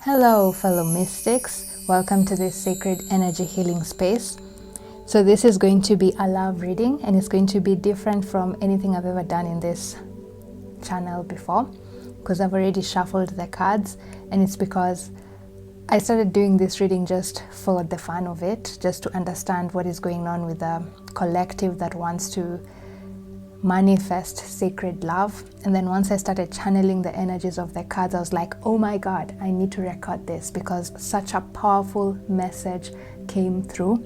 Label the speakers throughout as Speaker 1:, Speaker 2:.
Speaker 1: Hello, fellow mystics. Welcome to this sacred energy healing space. So this is going to be a love reading, and it's going to be different from anything I've ever done in this channel before, because I've already shuffled the cards, and it's because I started doing this reading just for the fun of it, just to understand what is going on with the collective that wants to manifest sacred love. And then once I started channeling the energies of the cards, I was like, oh my god, I need to record this because such a powerful message came through.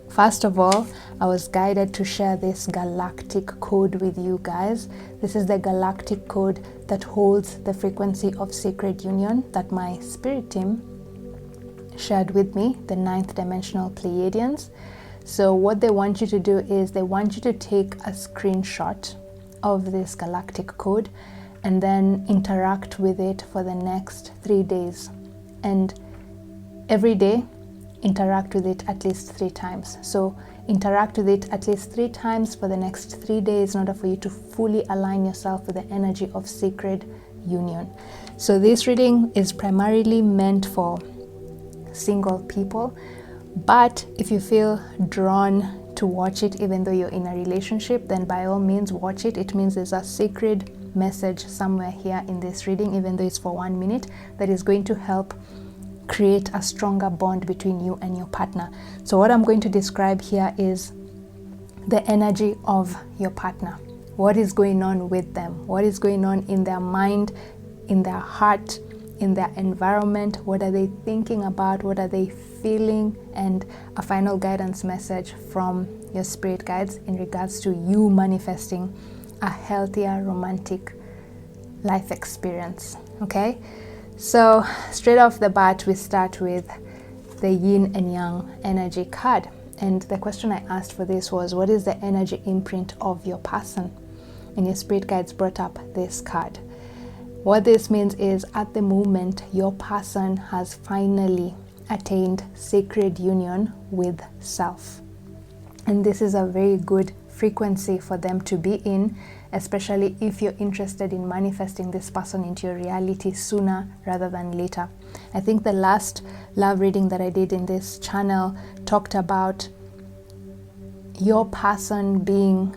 Speaker 1: First of all, I was guided to share this galactic code with you guys. This is the galactic code that holds the frequency of sacred union that my spirit team shared with me, the 9th dimensional Pleiadians. So what they want you to do is they want you to take a screenshot of this galactic code and then interact with it for the next 3 days. And every day, interact with it at least 3 times. So interact with it at least 3 times for the next 3 days in order for you to fully align yourself with the energy of sacred union. So this reading is primarily meant for single people. But if you feel drawn to watch it, even though you're in a relationship, then by all means watch it. It means there's a sacred message somewhere here in this reading, even though it's for 1 minute, that is going to help create a stronger bond between you and your partner. So what I'm going to describe here is the energy of your partner. What is going on with them? What is going on in their mind, in their heart, in their environment? What are they thinking about? What are they feeling? And a final guidance message from your spirit guides in regards to you manifesting a healthier romantic life experience. Okay, so straight off the bat we start with the yin and yang energy card, and the question I asked for this was, what is the energy imprint of your person? And your spirit guides brought up this card. What this means is, at the moment, your person has finally attained sacred union with self. And this is a very good frequency for them to be in, especially if you're interested in manifesting this person into your reality sooner rather than later. I think the last love reading that I did in this channel talked about your person being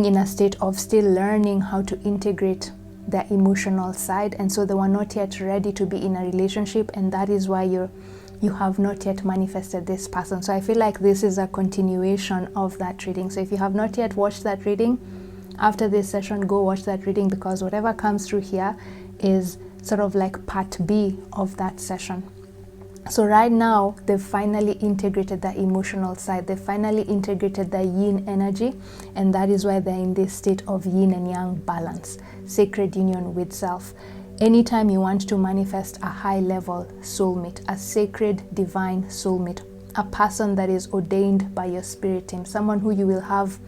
Speaker 1: in a state of still learning how to integrate their emotional side, and so they were not yet ready to be in a relationship, and that is why you have not yet manifested this person. So I feel like this is a continuation of that reading. So if you have not yet watched that reading, after this session, go watch that reading, because whatever comes through here is sort of like part B of that session. So right now, they've finally integrated the emotional side. They finally integrated the yin energy, and that is why they're in this state of yin and yang balance, sacred union with self. Anytime you want to manifest a high-level soulmate, a sacred divine soulmate, a person that is ordained by your spirit team, someone who you will have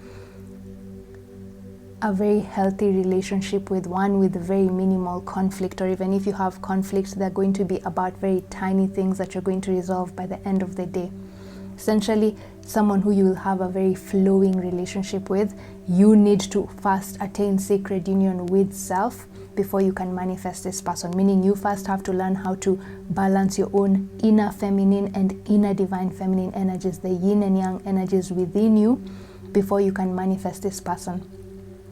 Speaker 1: a very healthy relationship with, one with very minimal conflict, or even if you have conflict, they're going to be about very tiny things that you're going to resolve by the end of the day. Essentially, someone who you will have a very flowing relationship with. You need to first attain sacred union with self before you can manifest this person, meaning you first have to learn how to balance your own inner feminine and inner divine feminine energies, the yin and yang energies within you, before you can manifest this person.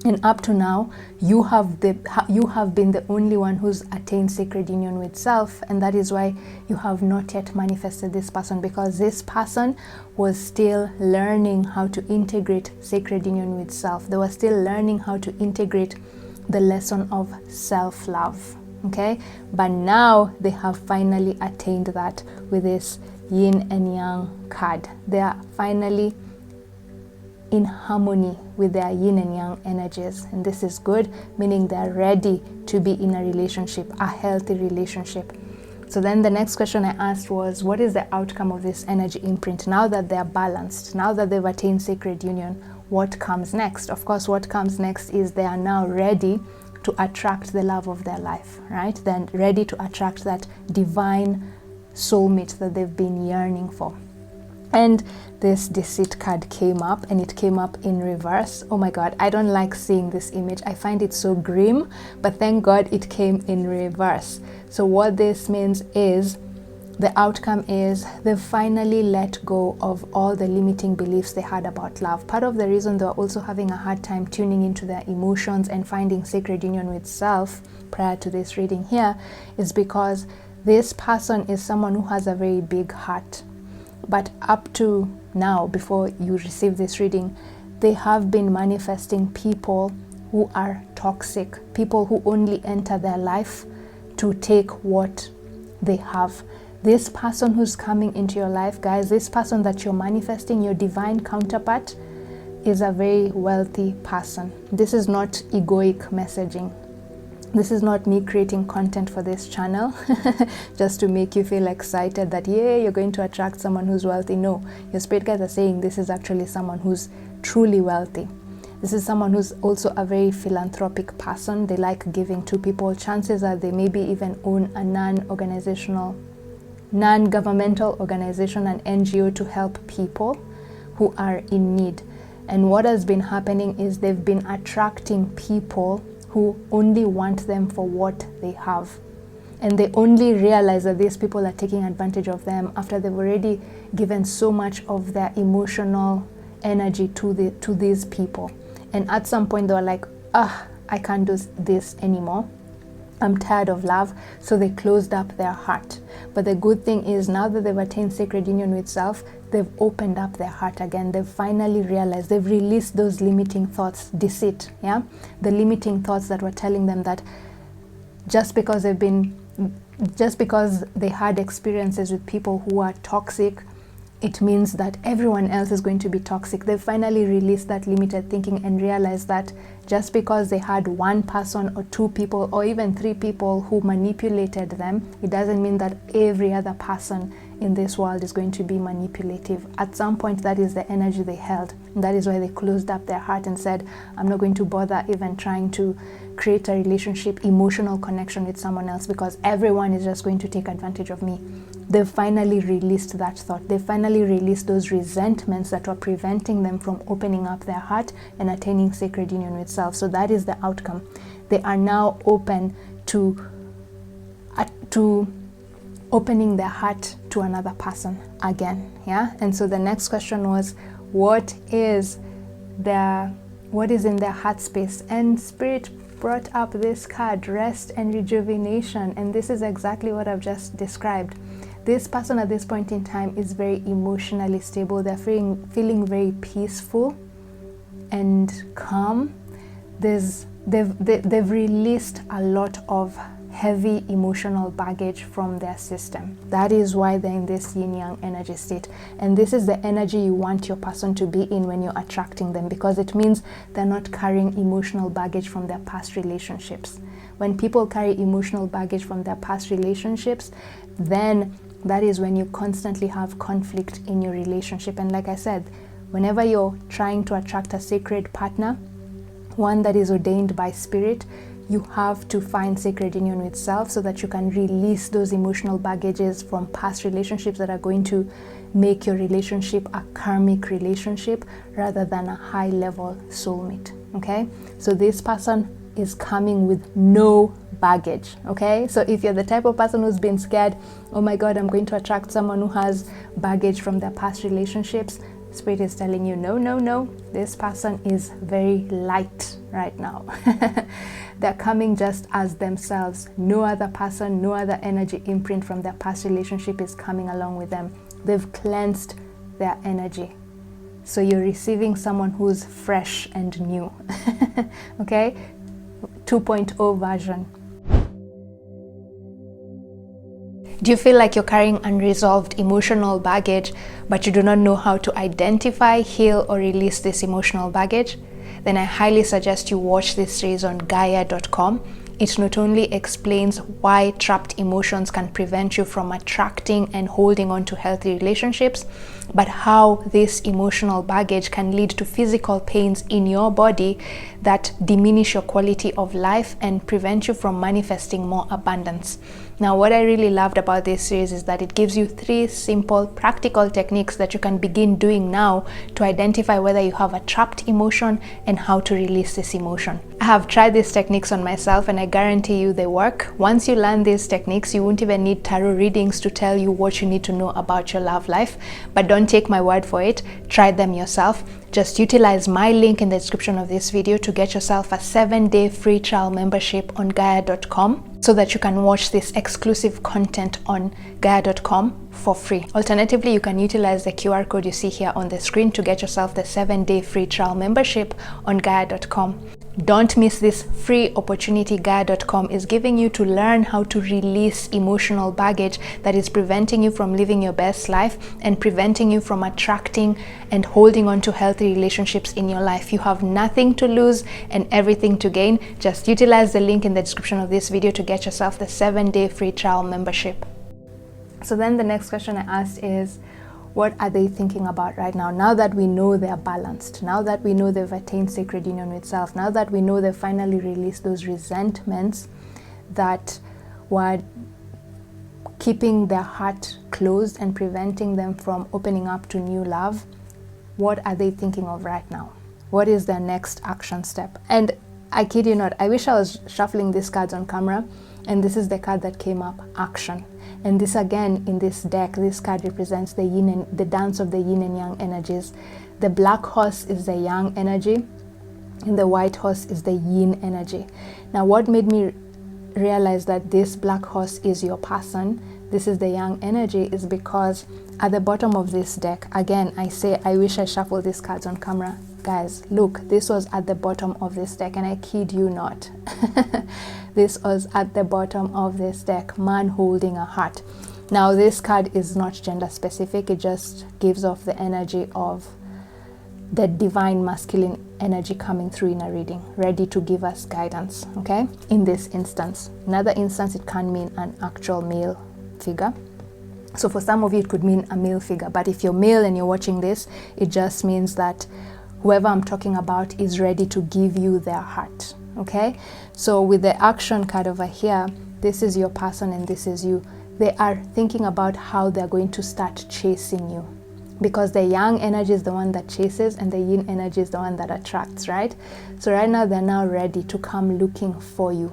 Speaker 1: And up to now, you have been the only one who's attained sacred union with self, and that is why you have not yet manifested this person, because this person was still learning how to integrate sacred union with self. They were still learning how to integrate the lesson of self-love. Okay, but now they have finally attained that with this yin and yang card. They are finally in harmony with their yin and yang energies, and this is good, meaning they're ready to be in a relationship, a healthy relationship. So then the next question I asked was, what is the outcome of this energy imprint? Now that they're balanced, now that they've attained sacred union, what comes next? Of course, what comes next is they are now ready to attract the love of their life, right? Then ready to attract that divine soulmate that they've been yearning for. And this deceit card came up, and it came up in reverse. Oh my God, I don't like seeing this image. I find it so grim, but thank God it came in reverse. So what this means is the outcome is they've finally let go of all the limiting beliefs they had about love. Part of the reason they're also having a hard time tuning into their emotions and finding sacred union with self prior to this reading here is because this person is someone who has a very big heart. But up to now, before you receive this reading, they have been manifesting people who are toxic, people who only enter their life to take what they have. This person who's coming into your life, guys, this person that you're manifesting, your divine counterpart, is a very wealthy person. This is not egoic messaging. This is not me creating content for this channel just to make you feel excited that, yeah, you're going to attract someone who's wealthy. No, your spirit guides are saying this is actually someone who's truly wealthy. This is someone who's also a very philanthropic person. They like giving to people. Chances are they maybe even own a non-governmental organization, an NGO, to help people who are in need. And what has been happening is they've been attracting people who only want them for what they have. And they only realize that these people are taking advantage of them after they've already given so much of their emotional energy to these people. And at some point they were like, I can't do this anymore. I'm tired of love. So they closed up their heart. But the good thing is now that they've attained sacred union with self, they've opened up their heart again. They've finally realized, they've released those limiting thoughts, deceit, yeah? The limiting thoughts that were telling them that just because they had experiences with people who are toxic, it means that everyone else is going to be toxic. They finally released that limited thinking and realized that just because they had one person or two people or even three people who manipulated them, it doesn't mean that every other person in this world is going to be manipulative. At some point, that is the energy they held. And that is why they closed up their heart and said, I'm not going to bother even trying to create a relationship, emotional connection with someone else, because everyone is just going to take advantage of me. They've finally released that thought. They finally released those resentments that were preventing them from opening up their heart and attaining sacred union with self. So that is the outcome. They are now open to opening their heart to another person again. Yeah. And so the next question was, what is in their heart space? And Spirit brought up this card, rest and rejuvenation. And this is exactly what I've just described. This person at this point in time is very emotionally stable. They're feeling very peaceful and calm. They've released a lot of heavy emotional baggage from their system. That is why they're in this yin-yang energy state. And this is the energy you want your person to be in when you're attracting them, because it means they're not carrying emotional baggage from their past relationships. When people carry emotional baggage from their past relationships, then that is when you constantly have conflict in your relationship. And like I said, whenever you're trying to attract a sacred partner, one that is ordained by spirit, you have to find sacred union with self so that you can release those emotional baggages from past relationships that are going to make your relationship a karmic relationship rather than a high-level soulmate. Okay? So this person is coming with no baggage. Okay? So if you're the type of person who's been scared, oh my God, I'm going to attract someone who has baggage from their past relationships, Spirit is telling you, no, this person is very light right now. They're coming just as themselves. No other person, no other energy imprint from their past relationship is coming along with them. They've cleansed their energy. So you're receiving someone who's fresh and new. Okay? 2.0 version. Do you feel like you're carrying unresolved emotional baggage, but you do not know how to identify, heal, or release this emotional baggage? Then I highly suggest you watch this series on Gaia.com. It not only explains why trapped emotions can prevent you from attracting and holding on to healthy relationships, but how this emotional baggage can lead to physical pains in your body that diminish your quality of life and prevent you from manifesting more abundance. Now, what I really loved about this series is that it gives you 3 simple, practical techniques that you can begin doing now to identify whether you have a trapped emotion and how to release this emotion. I have tried these techniques on myself and I guarantee you they work. Once you learn these techniques, you won't even need tarot readings to tell you what you need to know about your love life. But don't take my word for it. Try them yourself. Just utilize my link in the description of this video to get yourself a 7-day free trial membership on Gaia.com so that you can watch this exclusive content on Gaia.com for free. Alternatively, you can utilize the QR code you see here on the screen to get yourself the 7-day free trial membership on Gaia.com. Don't miss this free opportunity Gaia.com is giving you to learn how to release emotional baggage that is preventing you from living your best life and preventing you from attracting and holding on to healthy relationships in your life. You have nothing to lose and everything to gain. Just utilize the link in the description of this video to get yourself the 7-day free trial membership. So then the next question I asked is, what are they thinking about right now? Now that we know they're balanced, now that we know they've attained sacred union with self, now that we know they've finally released those resentments that were keeping their heart closed and preventing them from opening up to new love, what are they thinking of right now? What is their next action step? And I kid you not, I wish I was shuffling these cards on camera, and this is the card that came up, action. And this again, in this deck, this card represents the yin and the dance of the yin and yang energies. The black horse is the yang energy and the white horse is the yin energy. Now, what made me realize that this black horse is your person, this is the yang energy, is because at the bottom of this deck, again, I say I wish I shuffled these cards on camera. Guys, look, this was at the bottom of this deck, and I kid you not. This was at the bottom of this deck, man holding a heart. Now, this card is not gender specific. It just gives off the energy of the divine masculine energy coming through in a reading, ready to give us guidance, okay? In this instance. Another instance, it can mean an actual male figure. So for some of you, it could mean a male figure. But if you're male and you're watching this, it just means that whoever I'm talking about is ready to give you their heart, okay? So with the action card over here, this is your person and this is you. They are thinking about how they're going to start chasing you, because the yang energy is the one that chases and the yin energy is the one that attracts, right? So right now, they're now ready to come looking for you.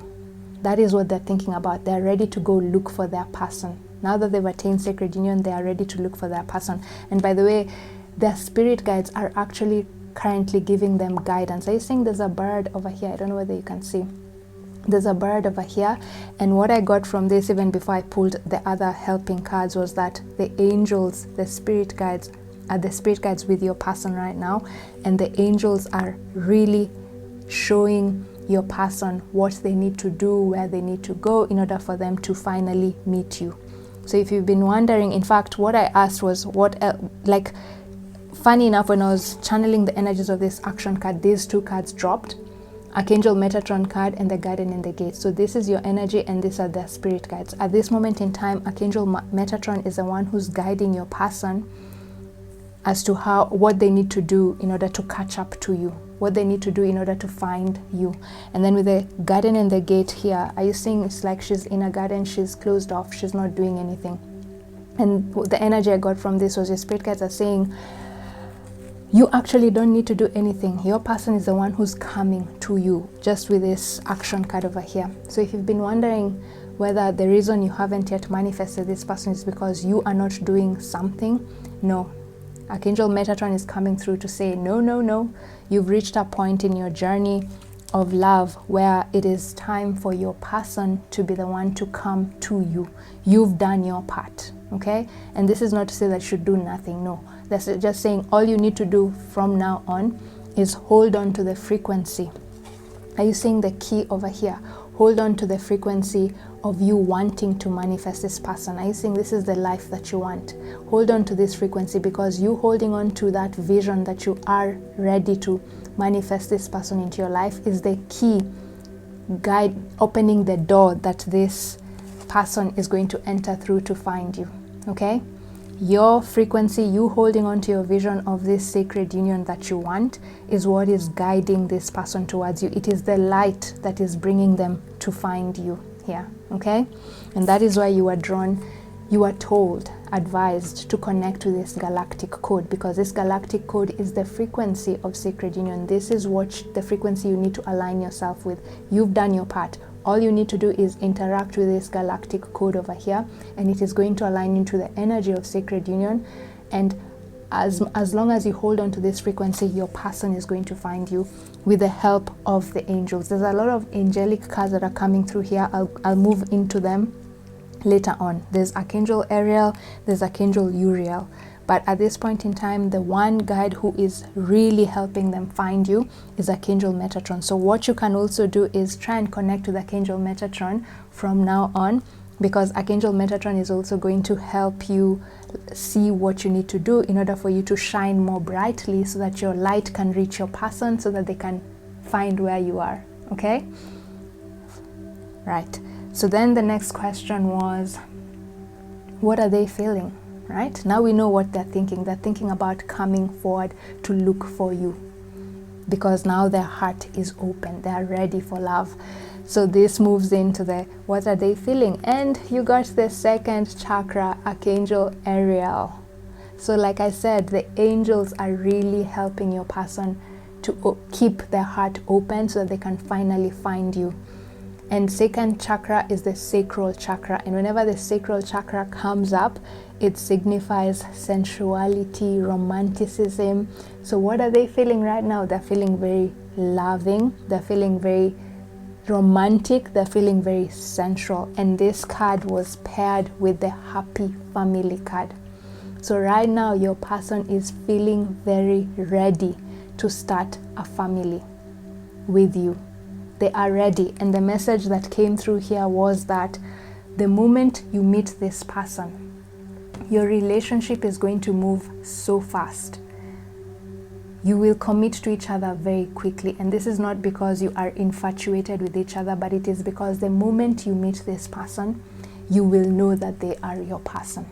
Speaker 1: That is what they're thinking about. They're ready to go look for their person. Now that they've attained sacred union, they are ready to look for their person. And by the way, their spirit guides are actually currently giving them guidance. Are you seeing there's a bird over here? I don't know whether you can see. There's a bird over here, and what I got from this, even before I pulled the other helping cards, was that the angels, the spirit guides, are the spirit guides with your person right now, and the angels are really showing your person what they need to do, where they need to go in order for them to finally meet you. So if you've been wondering, in fact, what I asked was funny enough, when I was channeling the energies of this action card, these 2 cards dropped, Archangel Metatron card and the Garden in the Gate. So this is your energy and these are their spirit guides. At this moment in time, Archangel Metatron is the one who's guiding your person as to what they need to do in order to catch up to you, what they need to do in order to find you. And then with the Garden in the Gate here, are you seeing it's like she's in a garden, she's closed off, she's not doing anything. And the energy I got from this was your spirit guides are saying, you actually don't need to do anything. Your person is the one who's coming to you, just with this action card over here. So if you've been wondering whether the reason you haven't yet manifested this person is because you are not doing something, no. Archangel Metatron is coming through to say, no. You've reached a point in your journey of love where it is time for your person to be the one to come to you. You've done your part, okay? And this is not to say that you should do nothing, no. That's just saying all you need to do from now on is hold on to the frequency. Are you seeing the key over here? Hold on to the frequency of you wanting to manifest this person. Are you seeing this is the life that you want? Hold on to this frequency, because you holding on to that vision that you are ready to manifest this person into your life is the key guide, opening the door that this person is going to enter through to find you, okay? Your frequency, you holding on to your vision of this sacred union that you want, is what is guiding this person towards you. It is the light that is bringing them to find you here, okay? And that is why you are drawn, you are told, advised to connect to this galactic code, because this galactic code is the frequency of sacred union. This is what the frequency you need to align yourself with. You've done your part. All you need to do is interact with this galactic code over here, and it is going to align you to the energy of sacred union. And as long as you hold on to this frequency, your person is going to find you with the help of the angels. There's a lot of angelic cards that are coming through here. I'll move into them later on. There's Archangel Ariel, there's Archangel Uriel, but at this point in time, the one guide who is really helping them find you is Archangel Metatron. So what you can also do is try and connect with Archangel Metatron from now on, because Archangel Metatron is also going to help you see what you need to do in order for you to shine more brightly, so that your light can reach your person, so that they can find where you are, okay? Right. So then the next question was, what are they feeling, right? Now we know what they're thinking. They're thinking about coming forward to look for you, because now their heart is open. They are ready for love. So this moves into the, what are they feeling? And you got the second chakra, Archangel Ariel. So like I said, the angels are really helping your person to keep their heart open, so that they can finally find you. And second chakra is the sacral chakra, and whenever the sacral chakra comes up, it signifies sensuality, romanticism. So what are they feeling right now? They're feeling very loving, they're feeling very romantic, they're feeling very sensual. And this card was paired with the happy family card. So right now your person is feeling very ready to start a family with you. They are ready. And the message that came through here was that the moment you meet this person, your relationship is going to move so fast. You will commit to each other very quickly. And this is not because you are infatuated with each other, but it is because the moment you meet this person, you will know that they are your person.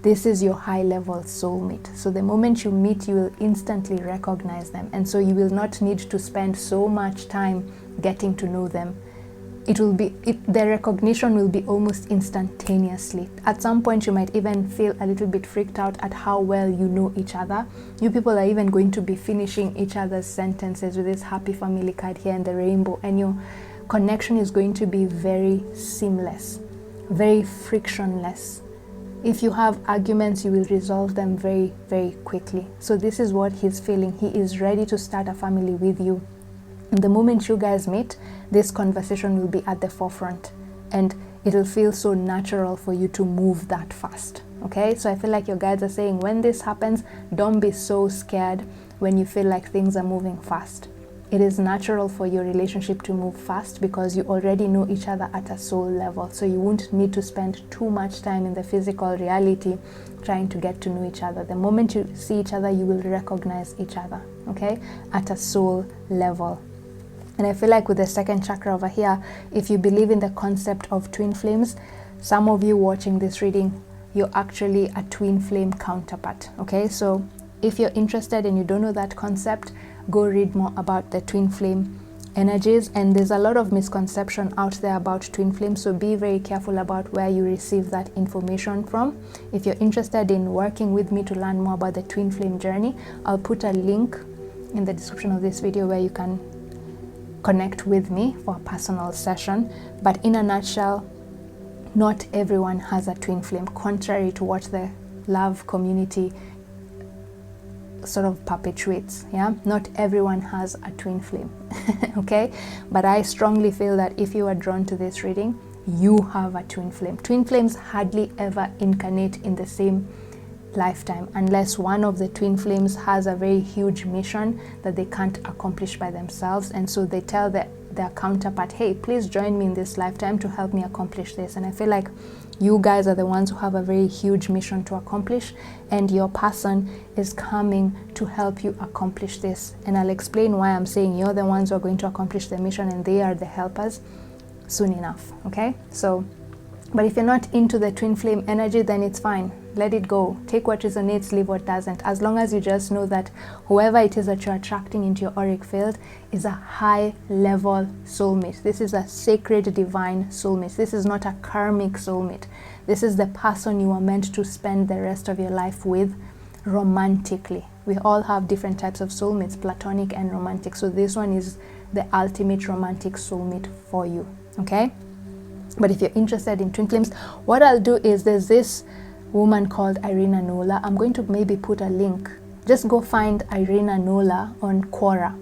Speaker 1: This is your high-level soulmate. So the moment you meet, you will instantly recognize them. And so you will not need to spend so much time getting to know them. The recognition will be almost instantaneously. At some point, you might even feel a little bit freaked out at how well you know each other. You people are even going to be finishing each other's sentences with this happy family card here and the rainbow. And your connection is going to be very seamless, very frictionless. If you have arguments, you will resolve them very, very quickly. So this is what he's feeling. He is ready to start a family with you. And the moment you guys meet, this conversation will be at the forefront, and it'll feel so natural for you to move that fast. Okay, so I feel like your guides are saying, when this happens, don't be so scared when you feel like things are moving fast. It is natural for your relationship to move fast, because you already know each other at a soul level. So you won't need to spend too much time in the physical reality trying to get to know each other. The moment you see each other, you will recognize each other, okay, at a soul level. And I feel like with the second chakra over here, if you believe in the concept of twin flames, some of you watching this reading, you're actually a twin flame counterpart, okay? So if you're interested and you don't know that concept, go read more about the twin flame energies. And there's a lot of misconception out there about twin flames, so be very careful about where you receive that information from. If you're interested in working with me to learn more about the twin flame journey, I'll put a link in the description of this video where you can connect with me for a personal session. But in a nutshell, not everyone has a twin flame, contrary to what the love community sort of perpetuates. Yeah, not everyone has a twin flame. Okay, but I strongly feel that if you are drawn to this reading, you have a twin flame. Twin flames hardly ever incarnate in the same lifetime, unless one of the twin flames has a very huge mission that they can't accomplish by themselves, and so they tell their counterpart, hey, please join me in this lifetime to help me accomplish this. And I feel like you guys are the ones who have a very huge mission to accomplish, and your person is coming to help you accomplish this. And I'll explain why I'm saying you're the ones who are going to accomplish the mission and they are the helpers soon enough. Okay, so But if you're not into the twin flame energy, then it's fine. Let it go. Take what resonates, leave what doesn't. As long as you just know that whoever it is that you're attracting into your auric field is a high level soulmate. This is a sacred divine soulmate. This is not a karmic soulmate. This is the person you are meant to spend the rest of your life with romantically. We all have different types of soulmates, platonic and romantic. So this one is the ultimate romantic soulmate for you, okay? But if you're interested in twin flames, what I'll do is there's this woman called Irina Nola. I'm going to maybe put a link. Just go find Irina Nola on Quora.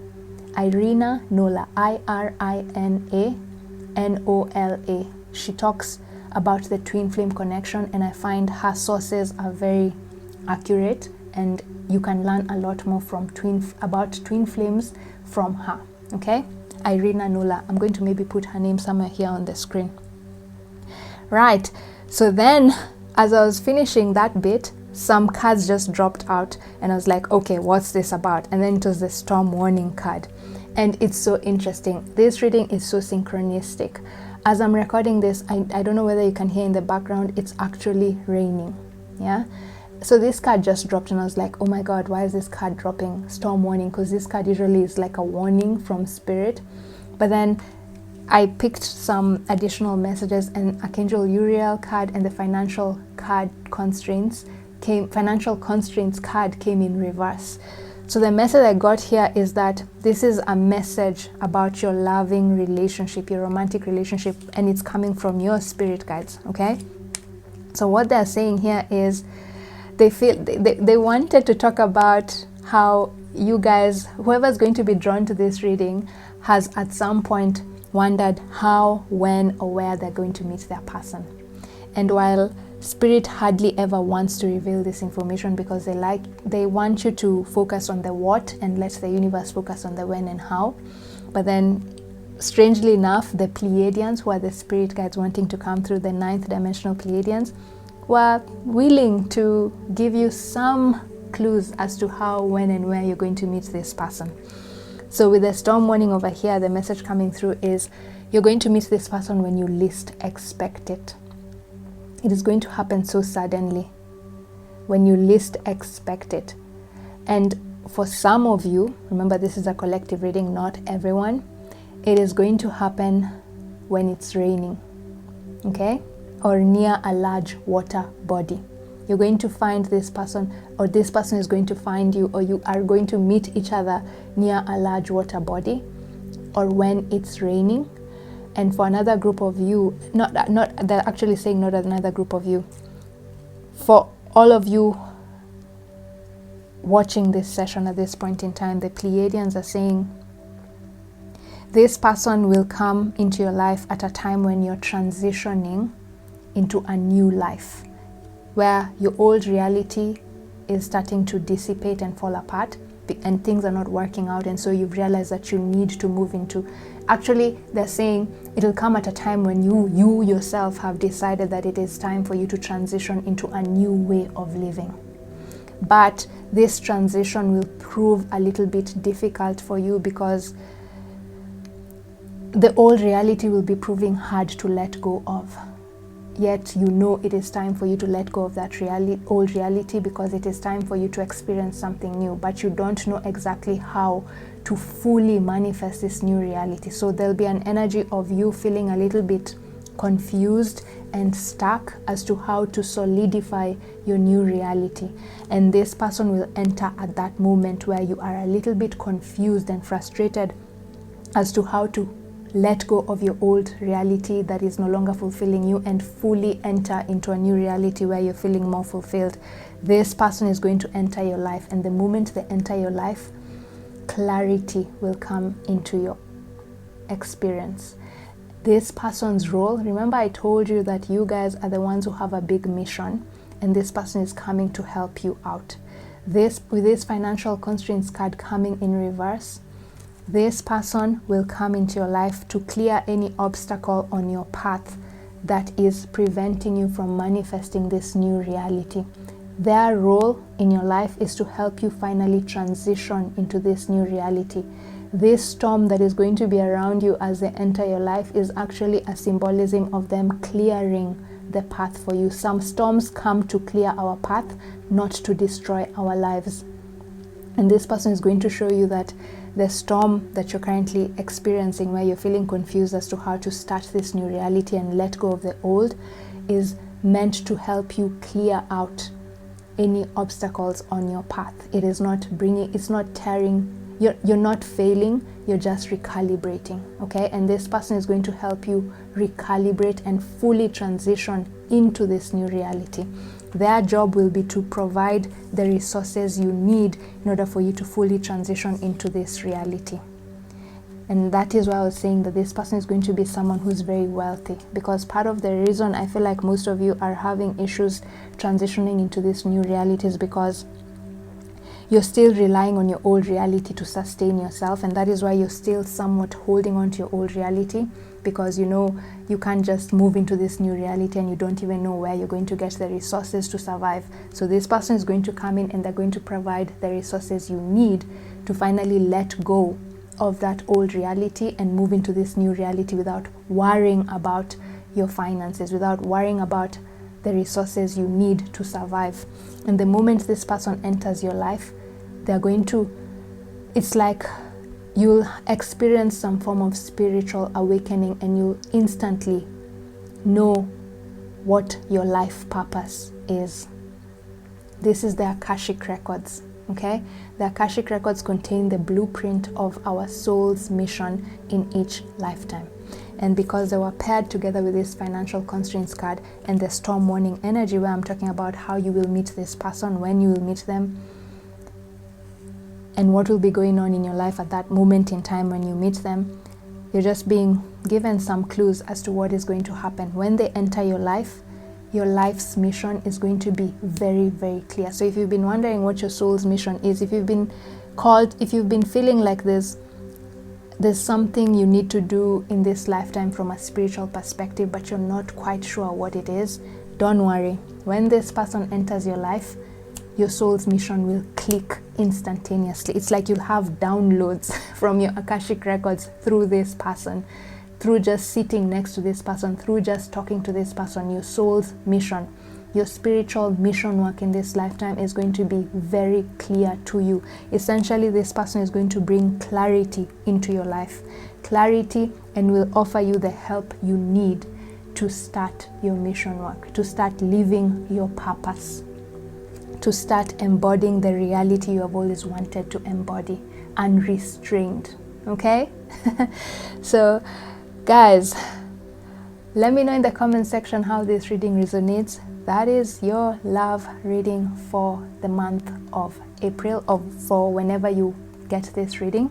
Speaker 1: Irina Nola, IRINANOLA. She talks about the twin flame connection, and I find her sources are very accurate, and you can learn a lot more from about twin flames from her, okay? Irina Nola. I'm going to maybe put her name somewhere here on the screen. Right, so then as I was finishing that bit, some cards just dropped out, and I was like, okay, what's this about? And then it was the storm warning card, and it's so interesting. This reading is so synchronistic. As I'm recording this, I don't know whether you can hear in the background, it's actually raining, yeah? So this card just dropped, and I was like, oh my god, why is this card dropping? Storm warning, because this card usually is like a warning from spirit. But then I picked some additional messages, and Archangel Uriel card and the financial constraints card came in reverse. So the message I got here is that this is a message about your loving relationship, your romantic relationship, and it's coming from your spirit guides, okay? So what they're saying here is they wanted to talk about how you guys, whoever's going to be drawn to this reading, has at some point wondered how, when, or where they're going to meet their person. And while spirit hardly ever wants to reveal this information, because they want you to focus on the what and let the universe focus on the when and how, but then strangely enough, the Pleiadians, who are the spirit guides wanting to come through, the 9th dimensional Pleiadians, were willing to give you some clues as to how, when, and where you're going to meet this person. So with the storm warning over here, the message coming through is you're going to meet this person when you least expect it. It is going to happen so suddenly, when you least expect it. And for some of you, remember this is a collective reading, not everyone, it is going to happen when it's raining, okay? Or near a large water body. You're going to find this person, or this person is going to find you, or you are going to meet each other near a large water body, or when it's raining. And for another group of you, they're actually saying not another group of you. For all of you watching this session at this point in time, the Pleiadians are saying this person will come into your life at a time when you're transitioning into a new life, where your old reality is starting to dissipate and fall apart, and things are not working out, and so you've realized that you need to move into, actually they're saying it'll come at a time when you yourself have decided that it is time for you to transition into a new way of living. But this transition will prove a little bit difficult for you, because the old reality will be proving hard to let go of. Yet you know it is time for you to let go of that old reality, because it is time for you to experience something new, but you don't know exactly how to fully manifest this new reality. So there'll be an energy of you feeling a little bit confused and stuck as to how to solidify your new reality. And this person will enter at that moment where you are a little bit confused and frustrated as to how to let go of your old reality that is no longer fulfilling you and fully enter into a new reality where you're feeling more fulfilled. This person is going to enter your life, and the moment they enter your life, clarity will come into your experience. This person's role, remember I told you that you guys are the ones who have a big mission, and this person is coming to help you out. With this financial constraints card coming in reverse, this person will come into your life to clear any obstacle on your path that is preventing you from manifesting this new reality. Their role in your life is to help you finally transition into this new reality. This storm that is going to be around you as they enter your life is actually a symbolism of them clearing the path for you. Some storms come to clear our path, not to destroy our lives. And this person is going to show you that the storm that you're currently experiencing, where you're feeling confused as to how to start this new reality and let go of the old, is meant to help you clear out any obstacles on your path. It is not tearing, you're not failing, you're just recalibrating, okay? And this person is going to help you recalibrate and fully transition into this new reality. Their job will be to provide the resources you need in order for you to fully transition into this reality. And that is why I was saying that this person is going to be someone who's very wealthy, because part of the reason I feel like most of you are having issues transitioning into this new reality is because you're still relying on your old reality to sustain yourself, and that is why you're still somewhat holding on to your old reality, because you know you can't just move into this new reality and you don't even know where you're going to get the resources to survive. So this person is going to come in and they're going to provide the resources you need to finally let go of that old reality and move into this new reality without worrying about your finances, without worrying about the resources you need to survive. And the moment this person enters your life, it's like you'll experience some form of spiritual awakening, and you'll instantly know what your life purpose is. This is the Akashic records, okay? The Akashic records contain the blueprint of our soul's mission in each lifetime. And because they were paired together with this financial constraints card and the storm warning energy, where I'm talking about how you will meet this person, when you will meet them, and what will be going on in your life at that moment in time when you meet them, you're just being given some clues as to what is going to happen. When they enter your life, your life's mission is going to be very, very clear. So if you've been wondering what your soul's mission is, if you've been feeling like there's something you need to do in this lifetime from a spiritual perspective, but you're not quite sure what it is, don't worry. When this person enters your life, your soul's mission will click instantaneously. It's like you'll have downloads from your Akashic records through this person, through just sitting next to this person, through just talking to this person. Your soul's mission, your spiritual mission work in this lifetime is going to be very clear to you. Essentially, this person is going to bring clarity into your life, clarity, and will offer you the help you need to start your mission work, to start living your purpose, to start embodying the reality you have always wanted to embody, unrestrained, okay? So guys, let me know in the comment section how this reading resonates. That is your love reading for the month of April, or for whenever you get this reading.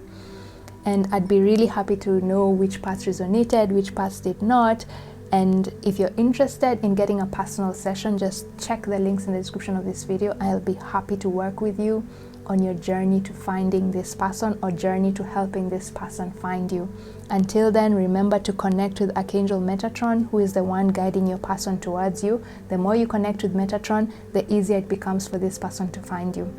Speaker 1: And I'd be really happy to know which parts resonated, which parts did not. And if you're interested in getting a personal session, just check the links in the description of this video. I'll be happy to work with you on your journey to finding this person, or journey to helping this person find you. Until then, remember to connect with Archangel Metatron, who is the one guiding your person towards you. The more you connect with Metatron, the easier it becomes for this person to find you.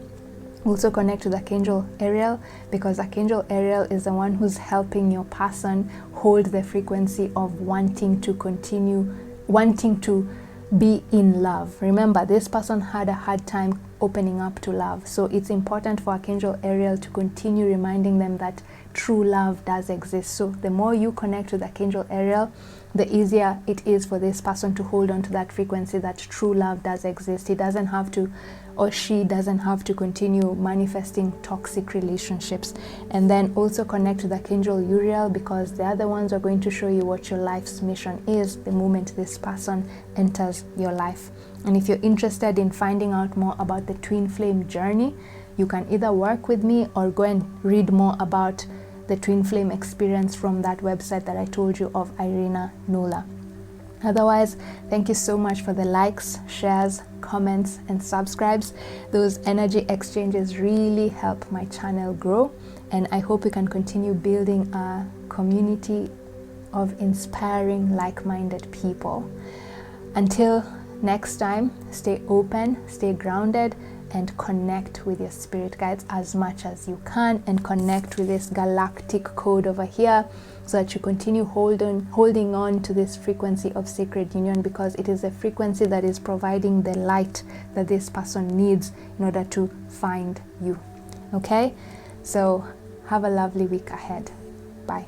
Speaker 1: Also connect with Archangel Ariel, because Archangel Ariel is the one who's helping your person hold the frequency of wanting to continue, wanting to be in love. Remember, this person had a hard time opening up to love, so it's important for Archangel Ariel to continue reminding them that true love does exist. So the more you connect with Archangel Ariel, the easier it is for this person to hold on to that frequency that true love does exist. He doesn't have to, or she doesn't have to, continue manifesting toxic relationships. And then also connect with Archangel Uriel, because they are the ones who are going to show you what your life's mission is the moment this person enters your life. And if you're interested in finding out more about the twin flame journey, you can either work with me or go and read more about the twin flame experience from that website that I told you of, Irina Nula. Otherwise, thank you so much for the likes, shares, comments, and subscribes. Those energy exchanges really help my channel grow, and I hope we can continue building a community of inspiring, like-minded people. Until next time, stay open, stay grounded, and connect with your spirit guides as much as you can, and connect with this galactic code over here so that you continue holding on to this frequency of sacred union, because it is a frequency that is providing the light that this person needs in order to find you. Okay, so have a lovely week ahead. Bye.